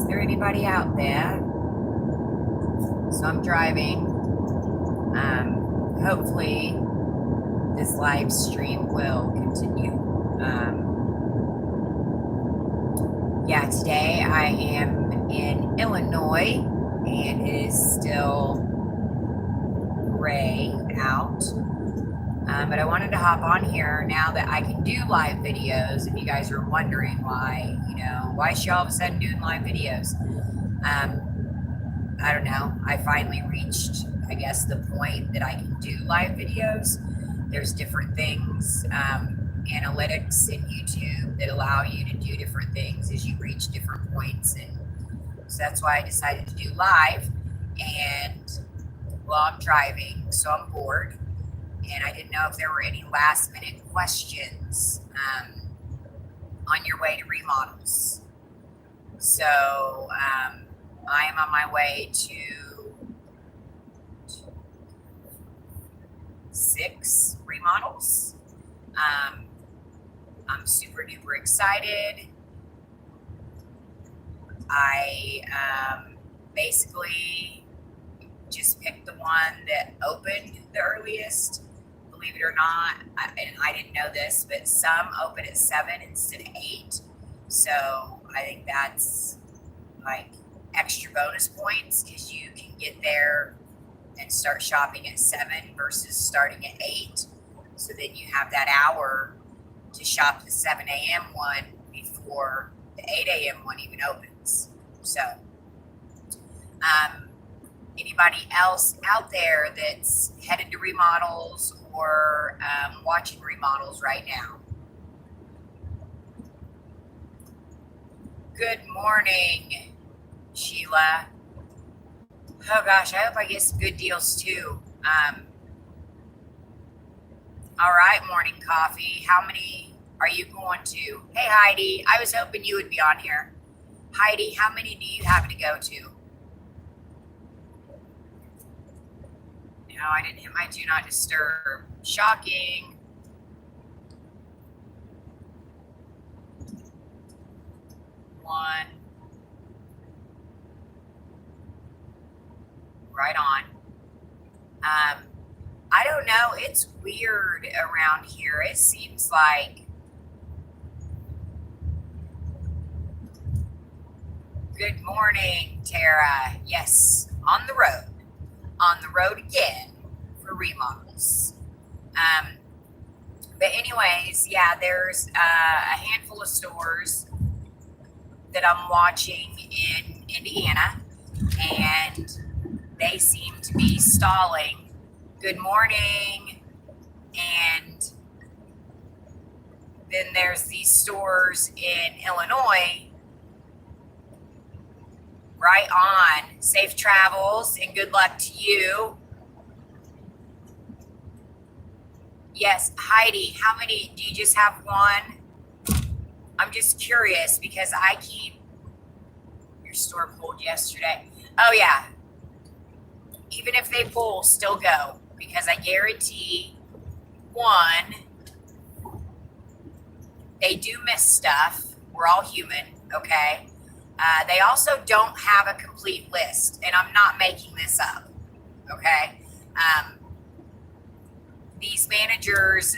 there anybody out there? So I'm driving. Hopefully this live stream will continue. Yeah, today I am in Illinois and it is still gray out. But I wanted to hop on here now that I can do live videos. If you guys are wondering why, why is she all of a sudden doing live videos? I don't know. I finally reached, I guess, the point that I can do live videos. There's different things, analytics in YouTube that allow you to do different things as you reach different points. And so that's why I decided to do live. And well, I'm driving, so I'm bored. And I didn't know if there were any last minute questions on your way to remodels. So I am on my way to 6 remodels. I'm super duper excited. I basically just picked the one that opened the earliest. Believe it or not, and I didn't know this, but some open at 7 instead of 8. So I think that's like extra bonus points because you can get there and start shopping at 7 versus starting at 8. So then you have that hour to shop the 7 a.m. one before the 8 a.m. one even opens. So anybody else out there that's headed to remodels or watching remodels right now? Good morning, Sheila. Oh gosh, I hope I get some good deals too. All right, morning coffee. How many are you going to? Hey Heidi, I was hoping you would be on here. Heidi, how many do you have to go to? No, I didn't hit my do not disturb. Shocking. One. Right on. I don't know. It's weird around here. It seems like good morning, Tara. Yes, on the road. On the road again for remodels. But anyways, yeah, there's a handful of stores that I'm watching in Indiana, and they seem to be stalling. Good morning. And then there's these stores in Illinois. Right on. Safe travels and good luck to you. Yes, Heidi, how many? Do you just have one? I'm just curious because I keep your store pulled yesterday. Oh yeah. Even if they pull, still go because I guarantee one, they do miss stuff. We're all human, okay? They also don't have a complete list, and I'm not making this up, okay? These managers,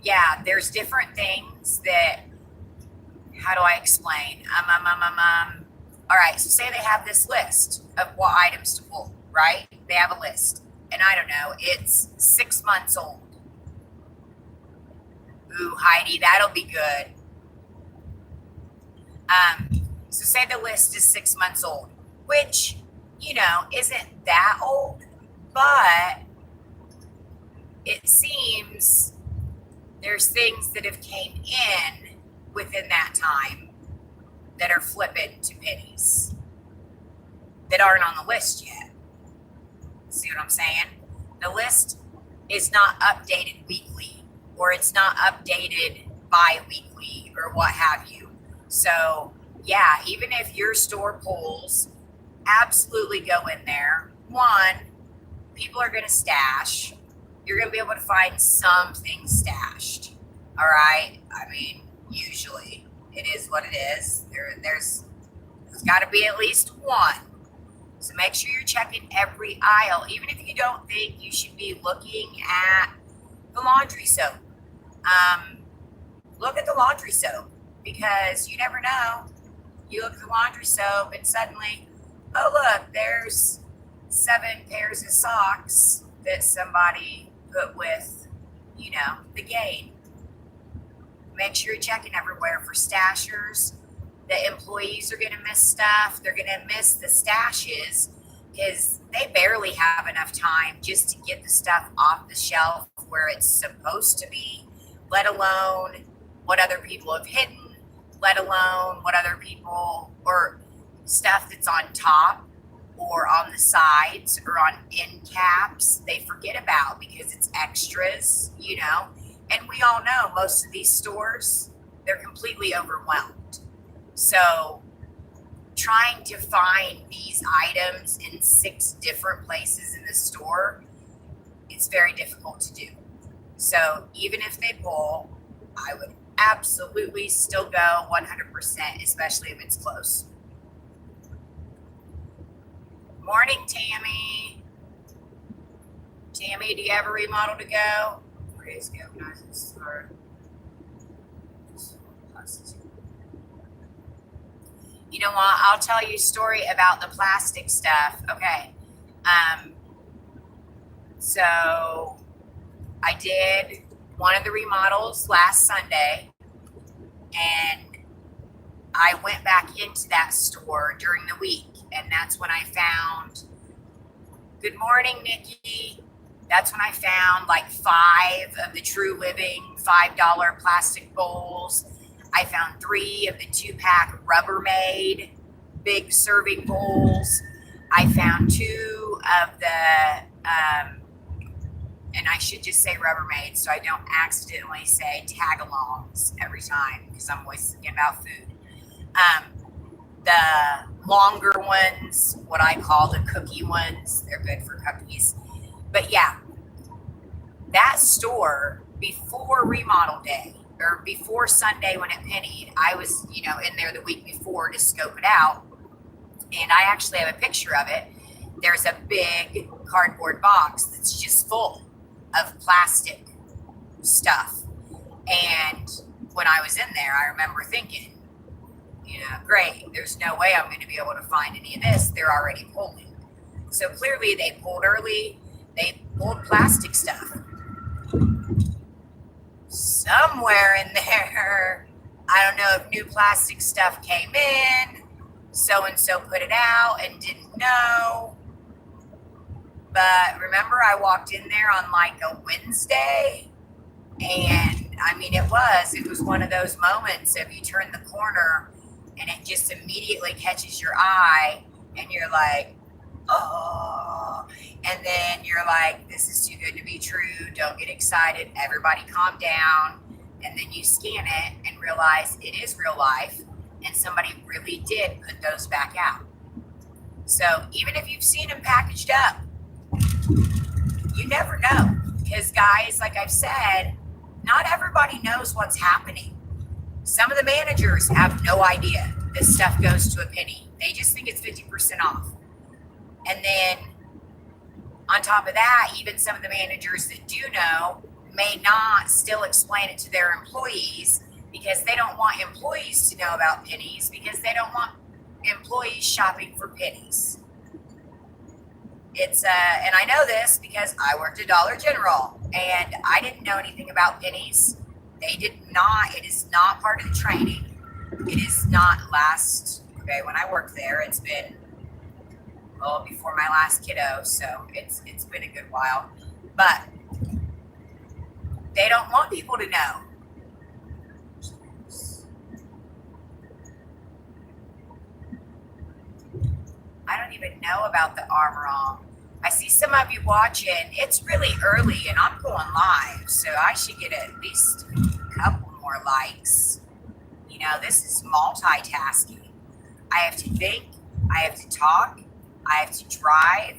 yeah, there's different things that, how do I explain? All right, so say they have this list of what items to pull, right? They have a list, and I don't know, it's 6 months old. Ooh, Heidi, that'll be good. So say the list is 6 months old, which, isn't that old, but it seems there's things that have came in within that time that are flipping to pennies that aren't on the list yet. See what I'm saying? The list is not updated weekly, or it's not updated bi-weekly or what have you. So yeah, even if your store pulls, absolutely go in there. One, people are going to stash. You're going to be able to find something stashed. All right? I mean, usually it is what it is. There's It's got to be at least one. So make sure you're checking every aisle, even if you don't think you should be looking at the laundry soap. Look at the laundry soap, because you never know. You look at the laundry soap and suddenly, oh look, there's 7 pairs of socks that somebody put with, the gain. Make sure you're checking everywhere for stashers. The employees are going to miss stuff. They're going to miss the stashes because they barely have enough time just to get the stuff off the shelf where it's supposed to be, let alone what other people have hidden, let alone what other people, or stuff that's on top or on the sides or on end caps, they forget about because it's extras, And we all know most of these stores, they're completely overwhelmed. So trying to find these items in 6 different places in the store, it's very difficult to do. So even if they pull, I would absolutely still go 100%, especially if it's close. Morning, Tammy. Tammy, do you have a remodel to go? Praise go. You know what? I'll tell you a story about the plastic stuff. Okay. So I did one of the remodels last Sunday, and I went back into that store during the week, and that's when I found, good morning, Nikki. That's when I found like 5 of the True Living $5 plastic bowls. I found 3 of the 2-pack Rubbermaid big serving bowls. I found 2 of the, and I should just say Rubbermaid so I don't accidentally say tag-alongs every time because I'm always thinking about food. The longer ones, what I call the cookie ones, they're good for cookies. But yeah, that store before remodel day, or before Sunday when it pennied, I was, in there the week before to scope it out. And I actually have a picture of it. There's a big cardboard box that's just full of plastic stuff. And when I was in there, I remember thinking, great, there's no way I'm going to be able to find any of this. They're already pulling. So clearly they pulled early. They pulled plastic stuff. Somewhere in there, I don't know if new plastic stuff came in, so-and-so put it out and didn't know. But remember, I walked in there on like a Wednesday, and it was one of those moments of you turn the corner and it just immediately catches your eye and you're like, oh, and then you're like, this is too good to be true. Don't get excited. Everybody calm down. And then you scan it and realize it is real life. And somebody really did put those back out. So even if you've seen them packaged up, you never know. Because guys, like I've said, not everybody knows what's happening. Some of the managers have no idea this stuff goes to a penny. They just think it's 50% off. And then on top of that, even some of the managers that do know may not still explain it to their employees because they don't want employees to know about pennies because they don't want employees shopping for pennies. It's and I know this because I worked at Dollar General and I didn't know anything about pennies. They did not. It is not part of the training. It is not when I worked there, it's been before my last kiddo, so it's been a good while. But they don't want people to know. I don't even know about the armor on. I see some of you watching. It's really early and I'm going live, so I should get at least a couple more likes. This is multitasking. I have to think, I have to talk, I have to drive,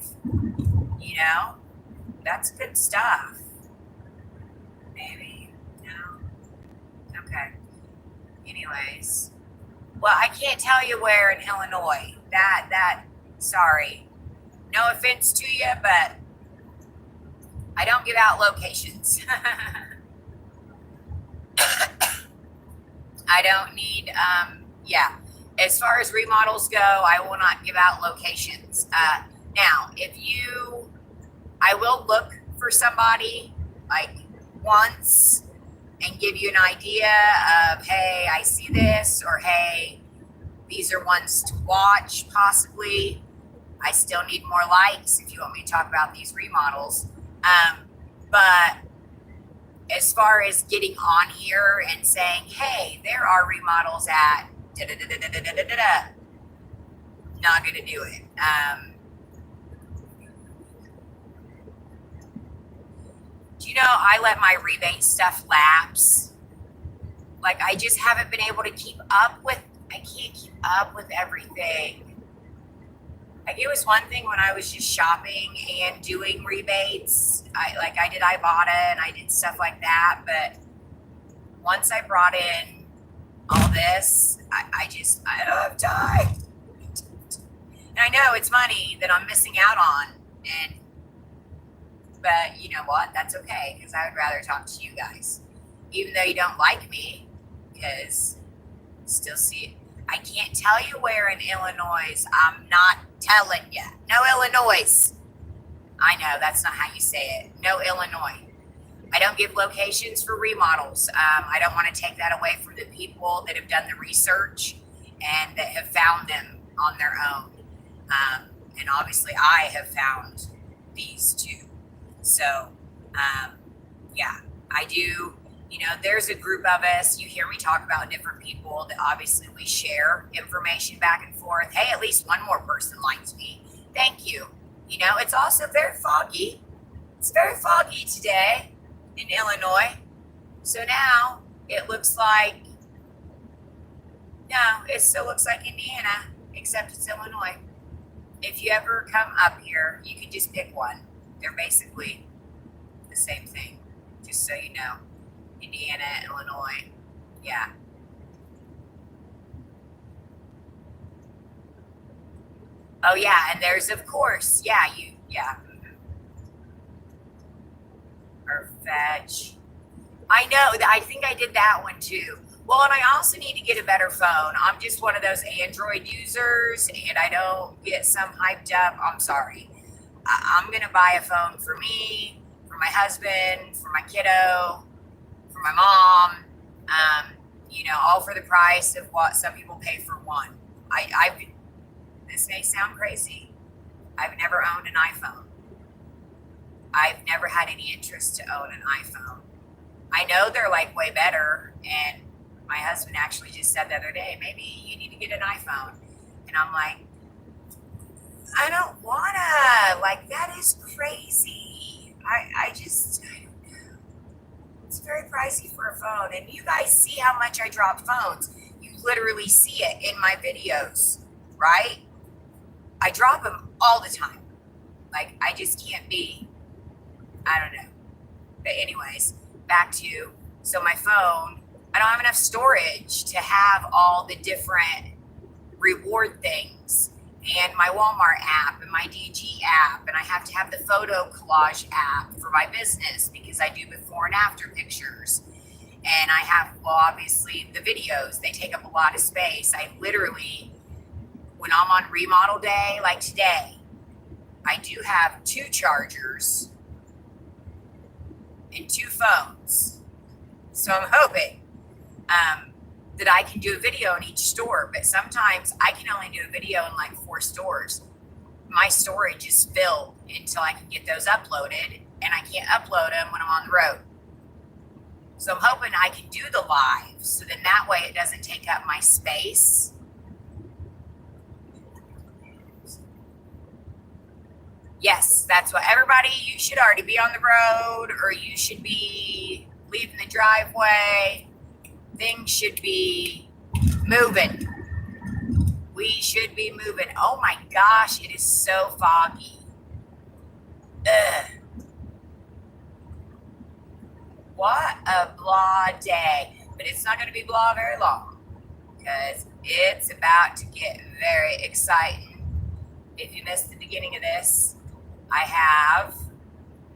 that's good stuff. Maybe, no? Okay. Anyways, Well, I can't tell you where in Illinois. Sorry. No offense to you, but I don't give out locations. I don't need, yeah. As far as remodels go, I will not give out locations. Now, I will look for somebody like once and give you an idea of, hey, I see this, or hey, these are ones to watch possibly. I still need more likes if you want me to talk about these remodels. But as far as getting on here and saying, hey, there are remodels at da da da da da da da da da, not gonna do it. Do you know I let my rebate stuff lapse? Like I just haven't been able to keep up with. I can't keep up with everything. Like it was one thing when I was just shopping and doing rebates. I did Ibotta and I did stuff like that. But once I brought in all this, I don't have time. And I know it's money that I'm missing out on. But you know what? That's okay, because I would rather talk to you guys. Even though you don't like me, because still see it. I can't tell you where in Illinois. I'm not telling you. No Illinois. I know that's not how you say it. No Illinois. I don't give locations for remodels. I don't want to take that away from the people that have done the research and that have found them on their own. And obviously I have found these too. So, yeah, I do. You know, there's a group of us, you hear me talk about different people that obviously we share information back and forth. Hey, at least one more person likes me. Thank you. You know, it's also very foggy. It's very foggy today in Illinois. So now it looks like, no, it still looks like Indiana, except it's Illinois. If you ever come up here, you can just pick one. They're basically the same thing, just so you know. Indiana, Illinois. Yeah. Oh yeah, and there's of course, yeah. Or fetch. I know, I think I did that one too. Well, and I also need to get a better phone. I'm just one of those Android users and I don't get some hyped up. I'm sorry. I'm going to buy a phone for me, for my husband, for my kiddo, for my mom, you know, all for the price of what some people pay for one. This may sound crazy. I've never owned an iPhone. I've never had any interest to own an iPhone. I know they're like way better. And my husband actually just said the other day, maybe you need to get an iPhone. And I'm like, I don't wanna. Like, that is crazy. I don't know. It's very pricey for a phone. And you guys see how much I drop phones. You literally see it in my videos, right? I drop them all the time. Like, I just can't be, I don't know. But anyways, back to, so my phone, I don't have enough storage to have all the different reward things and my Walmart app and my DG app. And I have to have the photo collage app for my business because I do before and after pictures. And I have, well, obviously the videos, they take up a lot of space. I literally, when I'm on remodel day, like today, I do have 2 chargers and 2 phones. So I'm hoping that I can do a video in each store, but sometimes I can only do a video in like 4 stores. My storage is filled until I can get those uploaded, and I can't upload them when I'm on the road. So I'm hoping I can do the live, so then that way it doesn't take up my space. Yes, that's what everybody, you should already be on the road, or you should be leaving the driveway. Things should be moving. We should be moving. Oh my gosh, it is so foggy. Ugh. What a blah day. But it's not going to be blah very long. because it's about to get very exciting. If you missed the beginning of this, I have,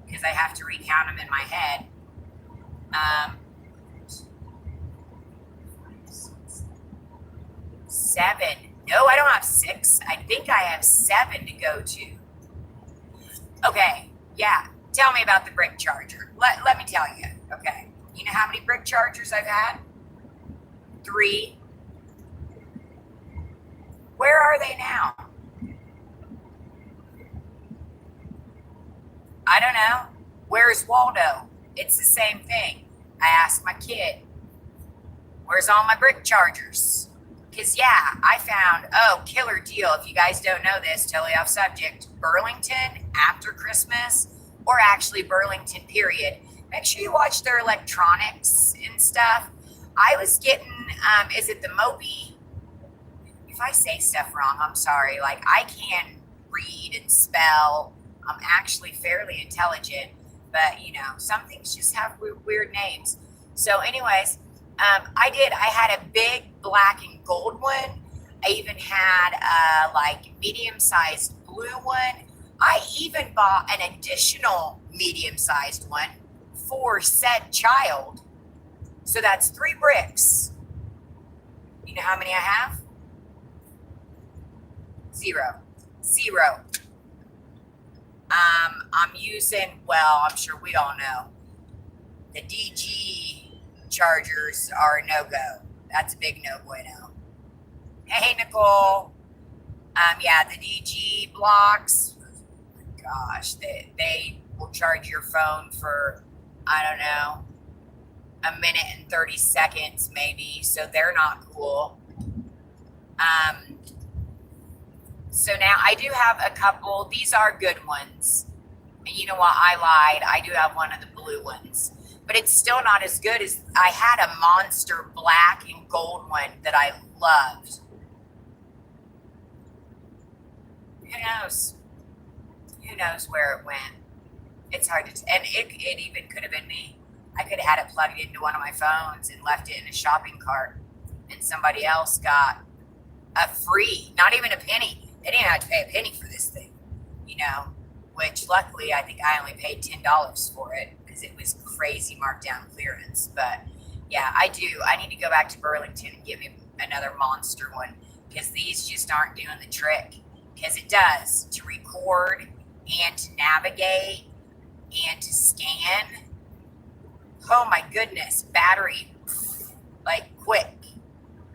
because I have to recount them in my head. 7. No, I don't have 6. I think I have 7 to go to. Okay, yeah. Tell me about the brick charger. Let me tell you. Okay. You know how many brick chargers I've had? 3. Where are they now? I don't know. Where's Waldo? It's the same thing. I asked my kid, where's all my brick chargers? Because, yeah, I found, killer deal. If you guys don't know this, totally off subject, Burlington after Christmas, or actually Burlington period. Make sure you watch their electronics and stuff. I was getting, is it the Moby? If I say stuff wrong, I'm sorry. Like, I can read and spell. I'm actually fairly intelligent, but, some things just have weird names. So anyways, I had a big black and gold one. I even had a medium-sized blue one. I even bought an additional medium-sized one for said child. So that's 3 bricks. You know how many I have? 0. I'm using, I'm sure we all know, the DG chargers are a no-go. That's a big no bueno. Hey, Nicole. The DG blocks, gosh, they will charge your phone for, I don't know, a minute and 30 seconds maybe, so they're not cool. So now I do have a couple. These are good ones. And you know what? I lied. I do have one of the blue ones. But it's still not as good as, I had a monster black and gold one that I loved. Who knows? Who knows where it went? It's hard to, and it even could have been me. I could have had it plugged into one of my phones and left it in a shopping cart. And somebody else got a free, not even a penny. They didn't have to pay a penny for this thing, which luckily I think I only paid $10 for it because it was crazy markdown clearance. But yeah, I do. I need to go back to Burlington and get me another monster one because these just aren't doing the trick. Because it does to record and to navigate and to scan. Oh my goodness, battery, quick.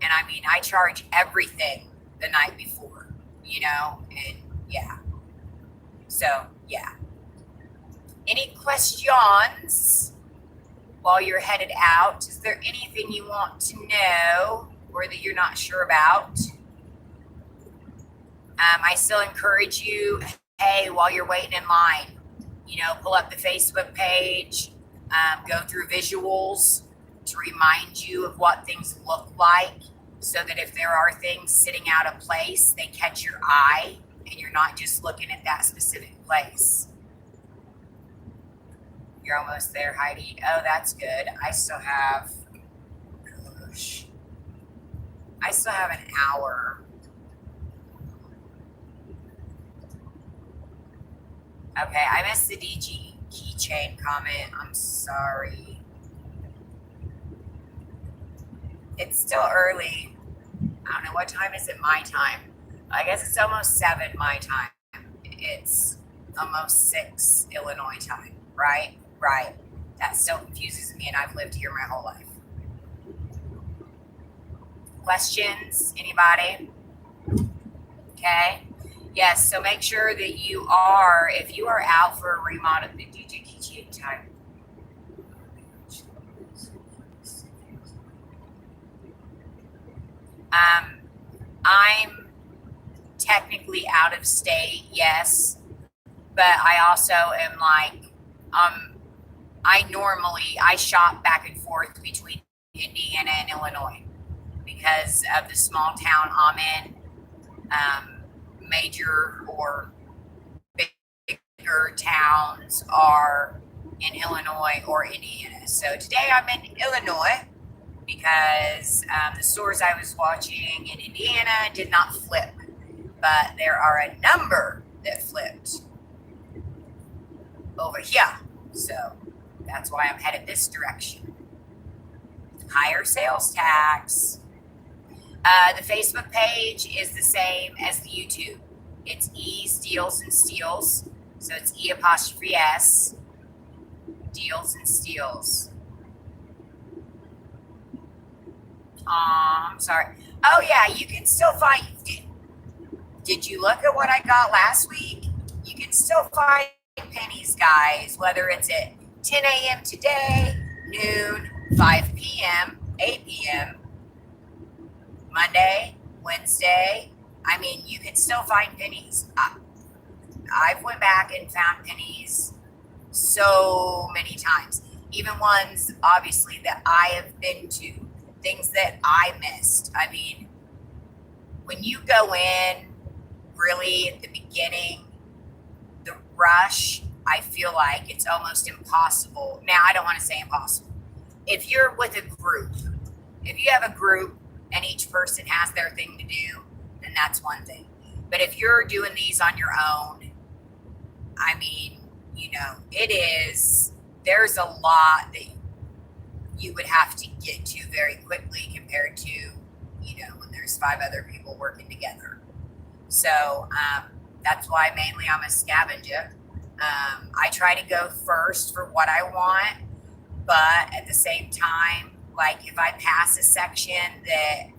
And I charge everything the night before. And yeah. So, yeah. Any questions while you're headed out? Is there anything you want to know or that you're not sure about? I still encourage you, hey, while you're waiting in line, pull up the Facebook page, go through visuals to remind you of what things look like. So that if there are things sitting out of place, they catch your eye and you're not just looking at that specific place. You're almost there, Heidi. Oh, that's good. I still have an hour. Okay, I missed the DG keychain comment. I'm sorry. It's still early. I don't know, what time is it my time? I guess it's almost 7 my time. It's almost 6 Illinois time, right? Right. That still confuses me, and I've lived here my whole life. Questions? Anybody? Okay. Yes, so make sure that if you are out for a remodel, the DJ keychain time. I'm technically out of state, yes, but I also am I shop back and forth between Indiana and Illinois because of the small town I'm in. Major or bigger towns are in Illinois or Indiana. So today I'm in Illinois because the stores I was watching in Indiana did not flip, but there are a number that flipped over here. So that's why I'm headed this direction. Higher sales tax. The Facebook page is the same as the YouTube. It's E Steals and Steals. So it's E apostrophe S, Deals and Steals. I'm sorry. Oh yeah, you can still find. Did you look at what I got last week? You can still find pennies, guys, whether it's at 10 a.m. today, noon, 5 p.m., 8 p.m., Monday, Wednesday. I mean, you can still find pennies. I've went back and found pennies so many times. Even ones, obviously, that I have been to. Things that I missed. I mean, when you go in really at the beginning, the rush, I feel like it's almost impossible. Now, I don't want to say impossible. If you're with a group, if you have a group and each person has their thing to do, then that's one thing. But if you're doing these on your own, I mean, there's a lot that you would have to get to very quickly compared to, when there's 5 other people working together. So that's why mainly I'm a scavenger. I try to go first for what I want, but at the same time, like if I pass a section that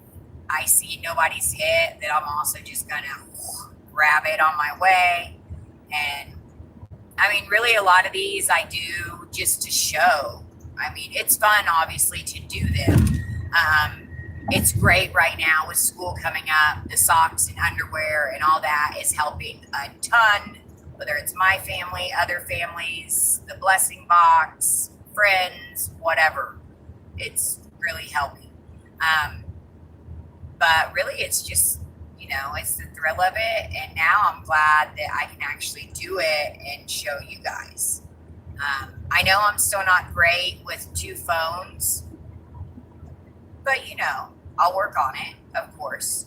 I see nobody's hit, then I'm also just gonna grab it on my way. And I mean, really a lot of these I do just to show. I mean, it's fun, obviously, to do them. It's great right now with school coming up. The socks and underwear and all that is helping a ton, whether it's my family, other families, the blessing box, friends, whatever. It's really helping. But really, it's just, it's the thrill of it. And now I'm glad that I can actually do it and show you guys. I know I'm still not great with 2 phones, but I'll work on it, of course.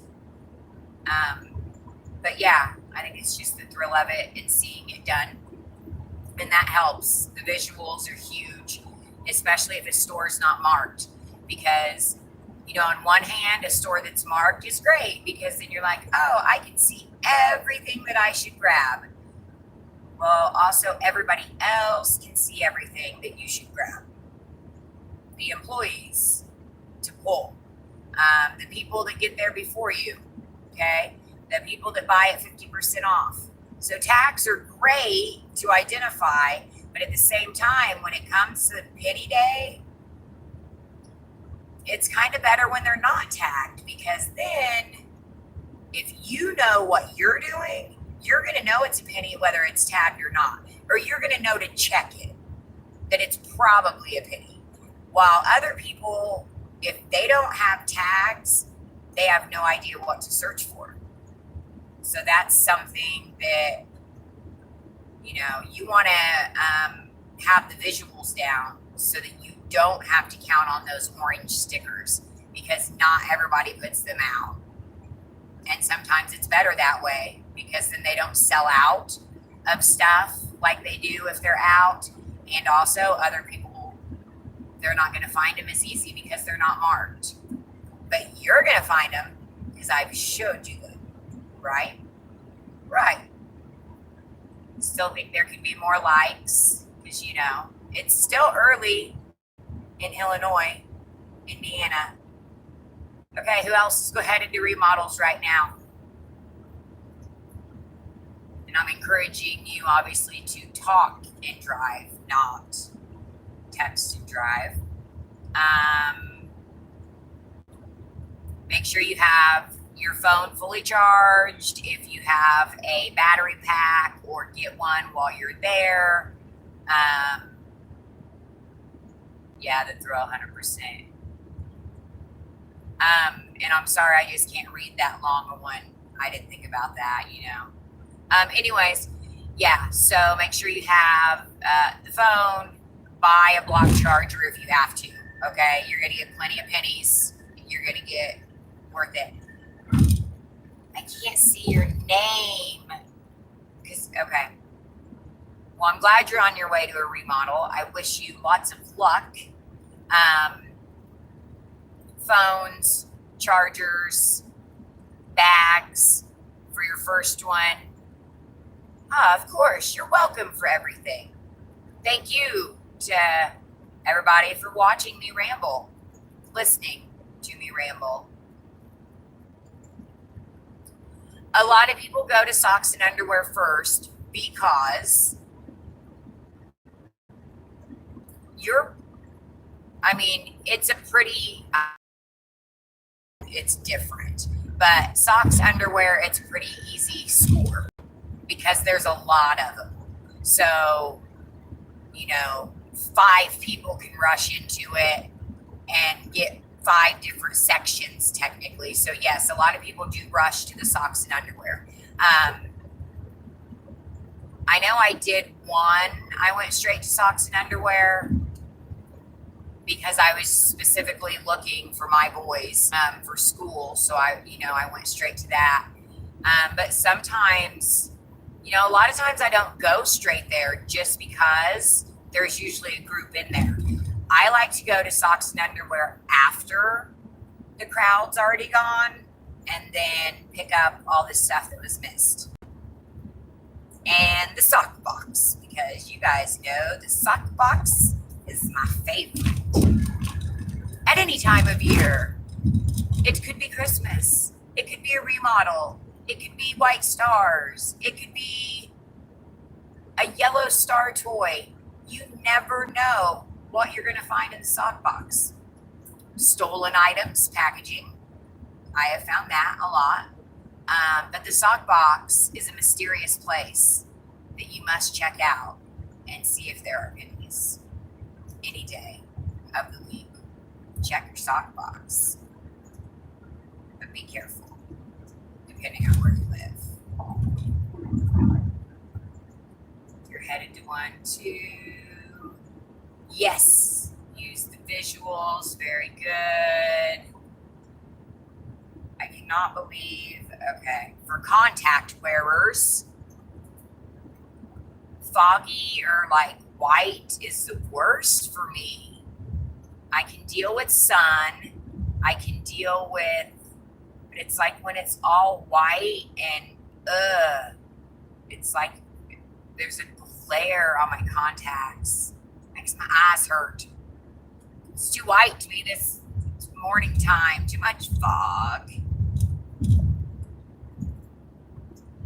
But yeah, I think it's just the thrill of it and seeing it done. And that helps. The visuals are huge, especially if a store is not marked, because, on one hand, a store that's marked is great because then you're like, oh, I can see everything that I should grab. Well, also everybody else can see everything that you should grab. The employees to pull, the people that get there before you, okay? The people that buy at 50% off. So tags are great to identify, but at the same time, when it comes to penny day, it's kind of better when they're not tagged, because then if you know what you're doing, you're going to know it's a penny whether it's tagged or not. Or you're going to know to check it, that it's probably a penny. While other people, if they don't have tags, they have no idea what to search for. So that's something that, you want to have the visuals down so that you don't have to count on those orange stickers, because not everybody puts them out. And sometimes it's better that way, because then they don't sell out of stuff like they do if they're out. And also other people, they're not going to find them as easy because they're not marked. But you're going to find them because I've showed you them, right? Right. Still think there could be more likes because, it's still early in Illinois, Indiana. Okay, who else is headed to remodels right now? And I'm encouraging you, obviously, to talk and drive, not text and drive. Make sure you have your phone fully charged. If you have a battery pack, or get one while you're there. Yeah, the throw 100%. And I'm sorry, I just can't read that long a one. I didn't think about that, Anyways, yeah, so make sure you have the phone, buy a block charger if you have to. Okay, you're gonna get plenty of pennies. You're gonna get worth it. I can't see your name. Okay. Well, I'm glad you're on your way to a remodel. I wish you lots of luck. Phones, chargers, bags for your first one. Of course, you're welcome for everything. Thank you to everybody for watching me ramble, listening to me ramble. A lot of people go to socks and underwear first because it's a pretty, it's different, but socks, underwear, it's a pretty easy score because there's a lot of them. So, 5 people can rush into it and get 5 different sections technically. So yes, a lot of people do rush to the socks and underwear. I know I did one. I went straight to socks and underwear because I was specifically looking for my boys for school. So I went straight to that. But sometimes, a lot of times I don't go straight there just because there's usually a group in there. I like to go to socks and underwear after the crowd's already gone and then pick up all the stuff that was missed. And the sock box, because you guys know the sock box is my favorite. At any time of year, it could be Christmas, it could be a remodel, it could be white stars, it could be a yellow star toy. You never know what you're going to find in the sock box. Stolen items, packaging. I have found that a lot. But the sock box is a mysterious place that you must check out and see if there are pennies any day of the week. Check your sock box. But be careful, depending on where you live. You're headed to 1, 2. Yes, use the visuals. Very good. I cannot believe, okay, for contact wearers, foggy or like white is the worst for me. I can deal with sun. I can deal with, but it's like when it's all white and it's like there's a glare on my contacts. Makes my eyes hurt. It's too white to be this morning time. Too much fog.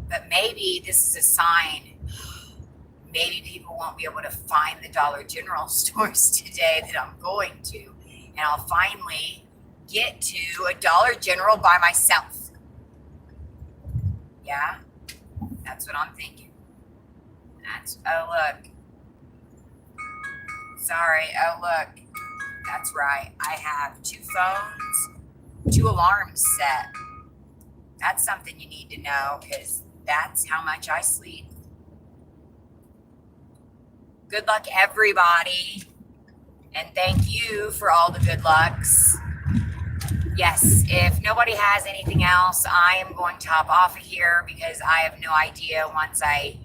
But maybe this is a sign. Maybe people won't be able to find the Dollar General stores today that I'm going to. And I'll finally get to a Dollar General by myself. Yeah, that's what I'm thinking. Oh, look. Sorry, oh, look. That's right. I have 2 phones, 2 alarms set. That's something you need to know because that's how much I sleep. Good luck, everybody. And thank you for all the good lucks. Yes, if nobody has anything else, I am going to hop off of here because I have no idea once I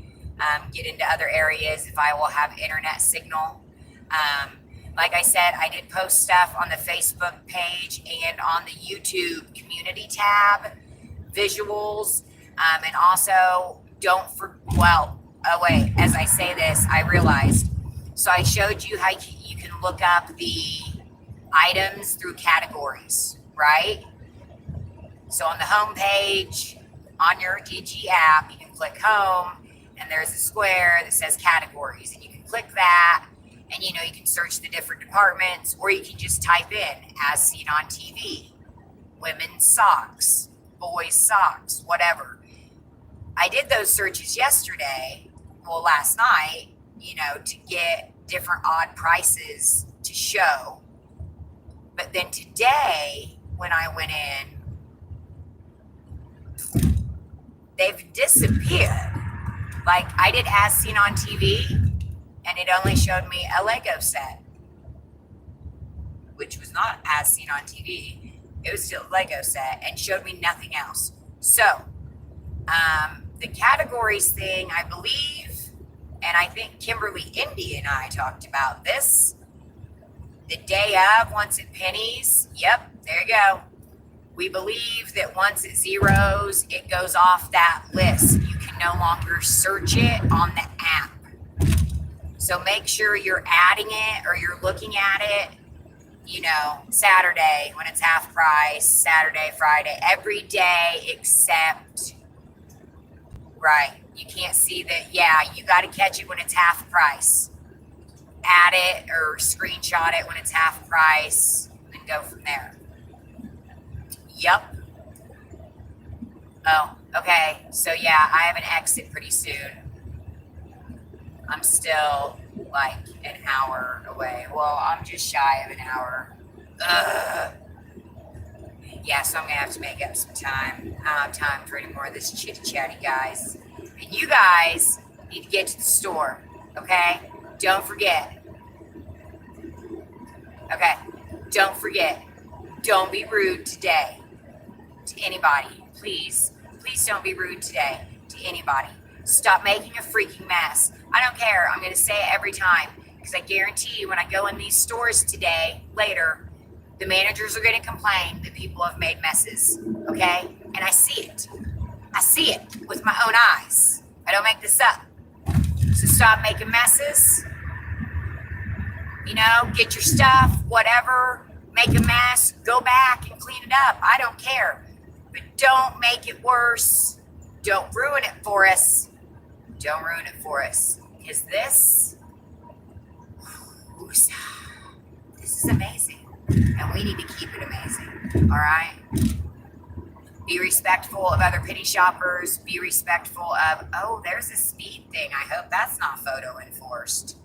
get into other areas if I will have internet signal. Like I said, I did post stuff on the Facebook page and on the YouTube community tab, visuals, and also as I say this, I realized. So I showed you how you can look up the items through categories, right? So on the home page, on your DG app, you can click home, and there's a square that says categories, and you can click that, and you can search the different departments, or you can just type in as seen on TV, women's socks, boys socks, whatever. I did those searches last night, to get different odd prices to show. But then today, when I went in, they've disappeared. Like I did as seen on TV, and it only showed me a Lego set. which was not as seen on TV. It was still a Lego set and showed me nothing else. So, the categories thing, I believe, and I think Kimberly Indy and I talked about this the day of, once it pennies. Yep, there you go. We believe that once it zeros, it goes off that list. You can no longer search it on the app. So make sure you're adding it or you're looking at it, you know, Saturday when it's half price, Saturday, Friday, every day except, right, you can't see that, yeah, you got to catch it when it's half price. Add it or screenshot it when it's half price and go from there. Yep. Oh, okay. So yeah, I have an exit pretty soon. I'm still like an hour away. Well, I'm just shy of an hour. Yeah, so I'm gonna have to make up some time. I don't have time for any more of this chitty chatty, guys. And you guys need to get to the store, okay? Don't forget. Okay, don't forget. Don't be rude today to anybody. Please don't be rude today to anybody. Stop making a freaking mess. I don't care. I'm going to say it every time because I guarantee you when I go in these stores today, later, the managers are going to complain that people have made messes, okay? And I see it. I see it with my own eyes. I don't make this up. So stop making messes. You know, get your stuff, whatever, make a mess, go back and clean it up. I don't care. But don't make it worse. Don't ruin it for us. Don't ruin it for us. Because this is amazing. And we need to keep it amazing. All right? Be respectful of other penny shoppers. Be respectful of, oh, there's a speed thing. I hope that's not photo enforced.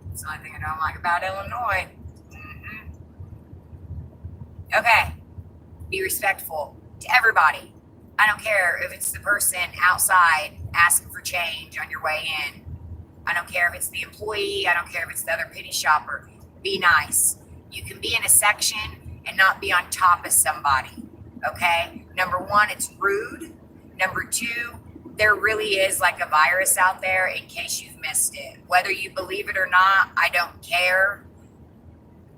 That's the only thing I don't like about Illinois. Okay. Be respectful to everybody. I don't care if it's the person outside asking for change on your way in. I don't care if it's the employee. I don't care if it's the other penny shopper. Be nice. You can be in a section and not be on top of somebody. Okay? Number one, it's rude. Number two, there really is like a virus out there in case you've missed it. Whether you believe it or not, I don't care.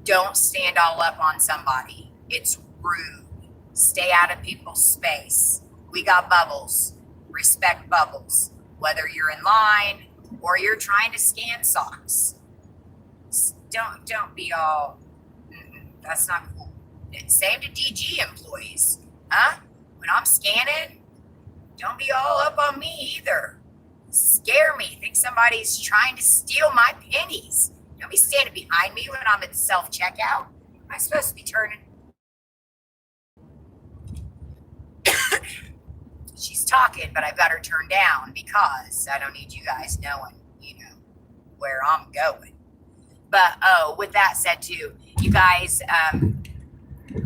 Don't stand all up on somebody. It's rude. Stay out of people's space. We got bubbles. Respect bubbles. Whether you're in line or you're trying to scan socks. Don't be all, that's not cool. Same to DG employees. Huh? When I'm scanning, don't be all up on me either. Scare me. Think somebody's trying to steal my pennies. Don't be standing behind me when I'm at self-checkout. Am I supposed to be turning? She's talking, but I've got her turned down because I don't need you guys knowing, you know, where I'm going. But, oh, with that said, too, you guys,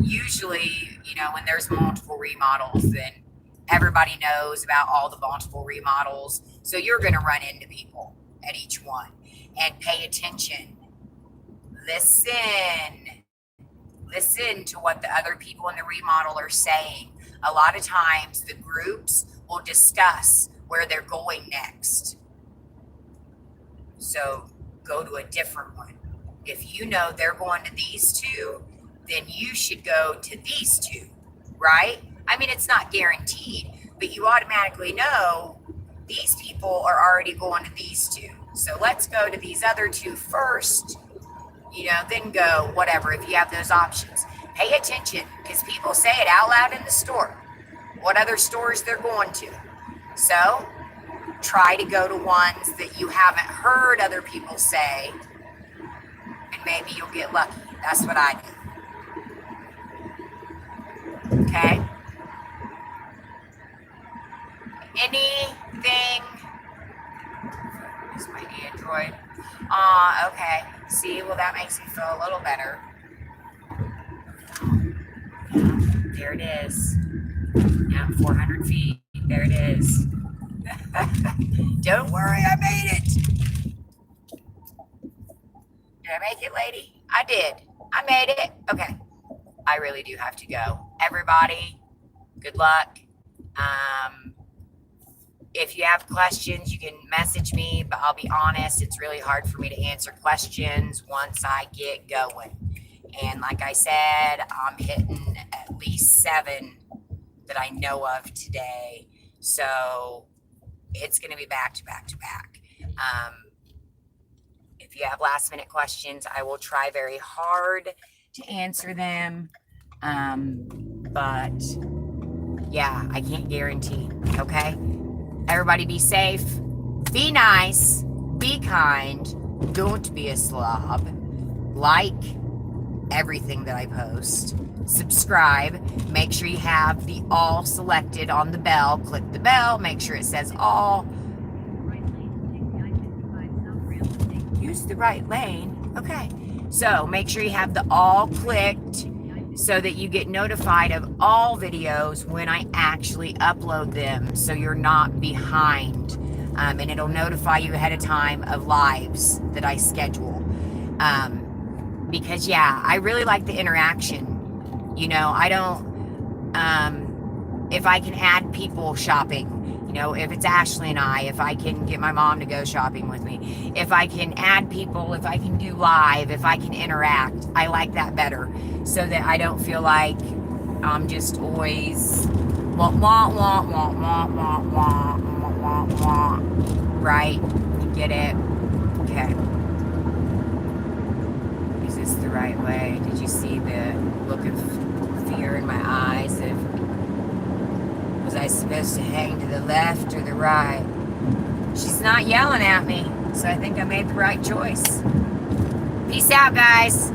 usually, you know, when there's multiple remodels, then everybody knows about all the multiple remodels. So you're going to run into people at each one. And pay attention. Listen to what the other people in the remodel are saying. A lot of times the groups will discuss where they're going next. So go to a different one. If you know they're going to these two, then you should go to these two, right? I mean, it's not guaranteed, but you automatically know these people are already going to these two. So let's go to these other two first, you know, then go whatever if you have those options. Pay attention because people say it out loud in the store, what other stores they're going to. So try to go to ones that you haven't heard other people say, and maybe you'll get lucky. That's what I do. Okay? Anything? Is my Android? Okay. See, well, that makes me feel a little better. There it is. Yeah, 400 feet. There it is. Don't worry, I made it. Did I make it, lady? I did. made it. Okay. I really do have to go. Everybody, good luck. If you have questions, you can message me, but I'll be honest, it's really hard for me to answer questions once I get going. And like I said, I'm hitting at least 7 that I know of today. So it's going to be back to back to back. If you have last minute questions, I will try very hard to answer them. But yeah, I can't guarantee. Okay. Everybody be safe, be nice, be kind, don't be a slob, like everything that I post, subscribe, make sure you have the all selected on the bell, click the bell, make sure it says all, use the right lane, okay, so make sure you have the all clicked so that you get notified of all videos when I actually upload them, so you're not behind, and it'll notify you ahead of time of lives that I schedule, because yeah, I really like the interaction. You know, I don't, if I can add people shopping, you know, if it's Ashley and I, if I can get my mom to go shopping with me, if I can add people, if I can do live, if I can interact, I like that better, so that I don't feel like I'm just always wah, wah, wah, wah, wah, wah, wah, wah, wah, wah. Right? You get it? Okay. Is this the right way? Did you see the look of fear in my eyes? Was I supposed to hang to the left or the right? She's not yelling at me, so I think I made the right choice. Peace out, guys.